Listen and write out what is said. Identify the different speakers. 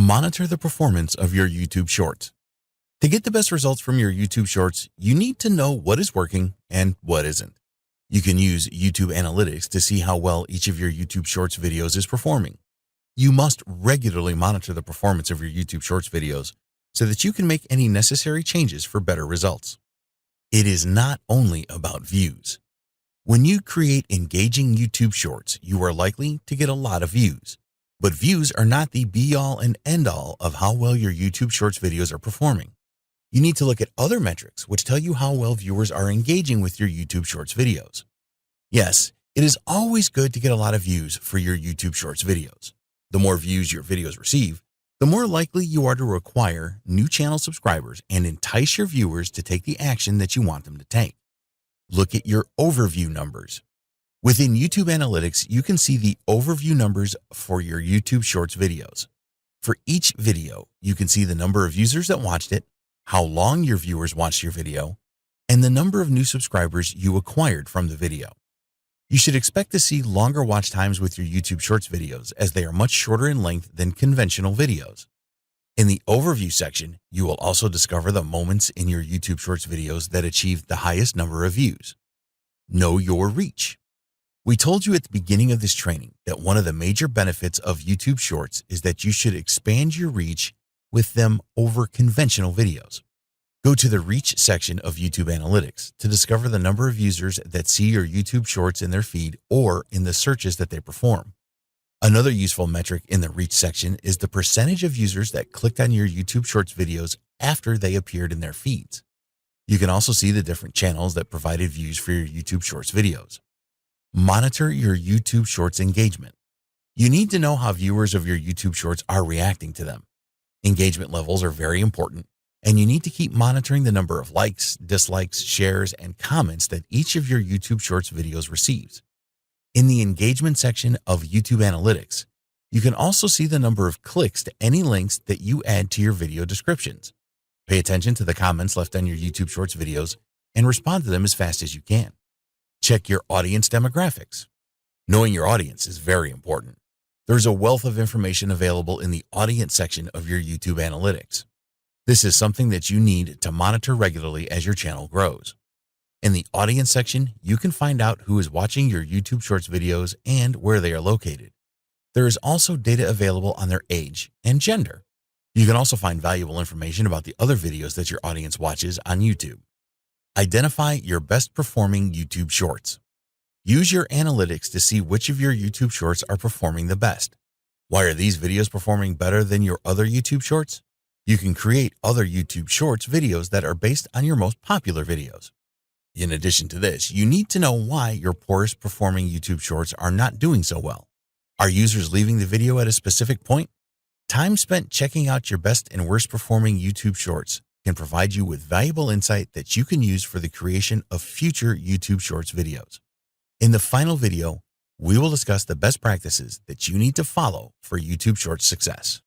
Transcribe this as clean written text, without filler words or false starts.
Speaker 1: Monitor the performance of your YouTube Shorts. To get the best results from your YouTube Shorts, you need to know what is working and what isn't. You can use YouTube Analytics to see how well each of your YouTube Shorts videos is performing. You must regularly monitor the performance of your YouTube Shorts videos so that you can make any necessary changes for better results. It is not only about views. When you create engaging YouTube Shorts, you are likely to get a lot of views. But views are not the be-all and end-all of how well your YouTube Shorts videos are performing. You need to look at other metrics which tell you how well viewers are engaging with your YouTube Shorts videos. Yes, it is always good to get a lot of views for your YouTube Shorts videos. The more views your videos receive, the more likely you are to acquire new channel subscribers and entice your viewers to take the action that you want them to take. Look at your overview numbers. Within YouTube Analytics, you can see the overview numbers for your YouTube Shorts videos. For each video, you can see the number of users that watched it, how long your viewers watched your video, and the number of new subscribers you acquired from the video. You should expect to see longer watch times with your YouTube Shorts videos as they are much shorter in length than conventional videos. In the overview section, you will also discover the moments in your YouTube Shorts videos that achieve the highest number of views. Know your reach. We told you at the beginning of this training that one of the major benefits of YouTube Shorts is that you should expand your reach with them over conventional videos. Go to the Reach section of YouTube Analytics to discover the number of users that see your YouTube Shorts in their feed or in the searches that they perform. Another useful metric in the Reach section is the percentage of users that clicked on your YouTube Shorts videos after they appeared in their feeds. You can also see the different channels that provided views for your YouTube Shorts videos. Monitor your YouTube Shorts engagement. You need to know how viewers of your YouTube Shorts are reacting to them. Engagement levels are very important, and you need to keep monitoring the number of likes, dislikes, shares, and comments that each of your YouTube Shorts videos receives. In the engagement section of YouTube Analytics, you can also see the number of clicks to any links that you add to your video descriptions. Pay attention to the comments left on your YouTube Shorts videos and respond to them as fast as you can. Check your audience demographics. Knowing your audience is very important. There's a wealth of information available in the audience section of your YouTube Analytics. This is something that you need to monitor regularly as your channel grows. In the audience section, you can find out who is watching your YouTube Shorts videos and where they are located. There is also data available on their age and gender. You can also find valuable information about the other videos that your audience watches on YouTube. Identify your best performing YouTube Shorts. Use your analytics to see which of your YouTube Shorts are performing the best. Why are these videos performing better than your other YouTube Shorts? You can create other YouTube Shorts videos that are based on your most popular videos. In addition to this, you need to know why your poorest performing YouTube Shorts are not doing so well. Are users leaving the video at a specific point? Time spent checking out your best and worst performing YouTube Shorts can provide you with valuable insight that you can use for the creation of future YouTube Shorts videos. In the final video, we will discuss the best practices that you need to follow for YouTube Shorts success.